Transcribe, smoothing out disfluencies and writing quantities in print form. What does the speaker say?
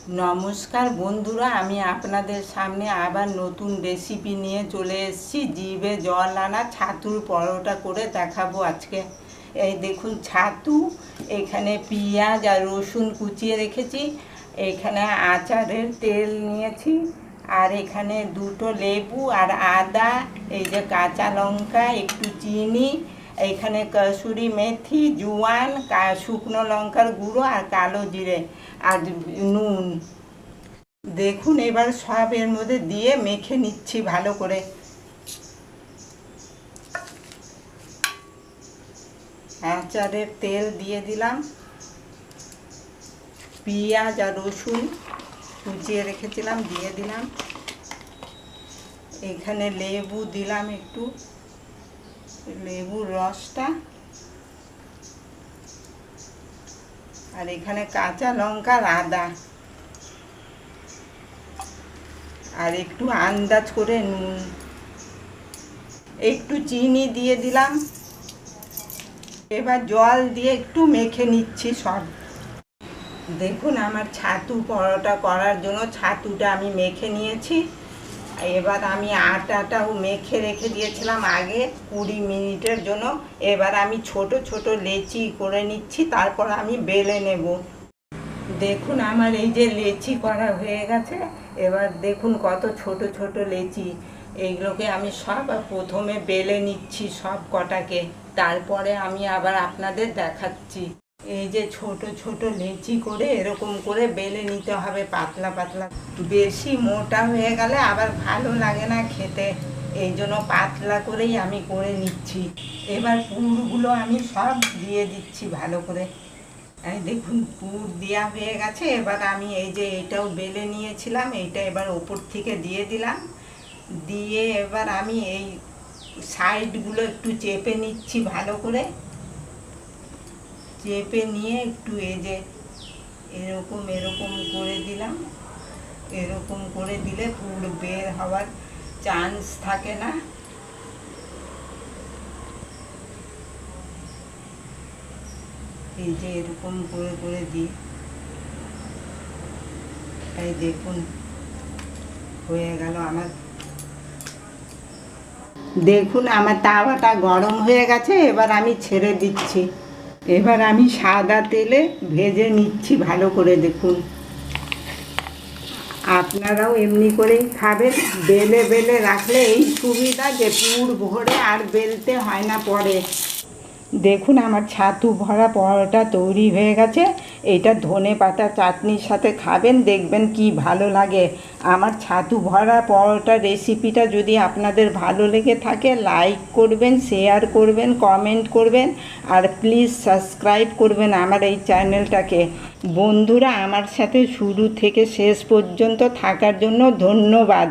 নমস্কার বন্ধুরা, আমি আপনাদের সামনে আবার নতুন রেসিপি নিয়ে চলে এসেছি। জিভে জল আনা ছাতুর পরোটা করে দেখাবো আজকে। এই দেখুন ছাতু, এখানে পেঁয়াজ আর রসুন কুচিয়ে রেখেছি, এখানে আচারের তেল নিয়েছি, আর এখানে দুটো লেবু আর আদা, এই যে কাঁচা লঙ্কা, একটু চিনি, এইখানে কসুরি মেথি, জোয়ান, শুকনো লঙ্কার গুঁড়ো আর কালো জিরে আর নুন। দেখুন এবার সব এর মধ্যে দিয়ে মেখে নিচ্ছি ভালো করে। আচারের তেল দিয়ে দিলাম, পেঁয়াজ আর রসুন কুচিয়ে রেখেছিলাম দিয়ে দিলাম, এখানে লেবু দিলাম, একটু লেবুর রসটা, আর এখানে কাঁচা লঙ্কা আর আদা, আর একটু আন্দাজ করে নুন, একটু চিনি দিয়ে দিলাম। এবার জল দিয়ে একটু মেখে নিচ্ছি সব। দেখুন আমার ছাতু পরোটা করার জন্য ছাতুটা আমি মেখে নিয়েছি। এবার আমি আটাটাও মেখে রেখে দিয়েছিলাম আগে 20 মিনিটের জন্য। এবার আমি ছোট ছোট লেচি করে নিচ্ছি, তারপর আমি বেলে নেব। দেখুন আমার এই যে লেচি করা হয়ে গেছে। এবার দেখুন কত ছোট ছোট লেচি, এইগুলোকে আমি সব প্রথমে বেলে নিচ্ছি সব কটাকে, তারপরে আমি আবার আপনাদের দেখাচ্ছি। এই যে ছোট ছোট লেচি করে এরকম করে বেলে নিতে হবে, পাতলা পাতলা। বেশি মোটা হয়ে গেলে আবার ভালো লাগে না খেতে, এই জন্য পাতলা করেই আমি করে নিচ্ছি। এবার পুরগুলো আমি সব দিয়ে দিচ্ছি ভালো করে। এই দেখুন পুর দেওয়া হয়ে গেছে। এবার আমি এই যে এইটাও বেলে নিয়েছিলাম, এইটা এবার ওপর থেকে দিয়ে দিলাম। দিয়ে এবার আমি এই সাইডগুলো একটু চেপে নিচ্ছি ভালো করে। চেপে নিয়ে একটু এই যে এরকম এরকম করে দিলাম। এরকম করে দিলে পুর বের হওয়ার চান্স থাকে না। এই যে এরকম করে করে দিই। এই দেখুন হয়ে গেল আমার। দেখুন আমার তাওয়াটা গরম হয়ে গেছে, এবার আমি ছেড়ে দিচ্ছি। এবার আমি সাদা তেলে ভেজে নিচ্ছি ভালো করে। দেখুন আপনারাও এমনি করেই খাবেন। বেলে বেলে রাখলে এই সুবিধা যে পুর ভরে আর বেলতে হয় না পরে। দেখুন আমার ছাতু ভরা পরোটা তৈরি হয়ে গেছে। এইটা ধনেপাতা চাটনির সাথে খাবেন, দেখবেন কি ভালো লাগে। আমার ছাতু ভরা পরোটা রেসিপিটা যদি আপনাদের ভালো লেগে থাকে, লাইক করবেন, শেয়ার করবেন, কমেন্ট করবেন, আর প্লিজ সাবস্ক্রাইব করবেন আমার এই চ্যানেলটাকে। বন্ধুরা আমার সাথে শুরু থেকে শেষ পর্যন্ত থাকার জন্য ধন্যবাদ।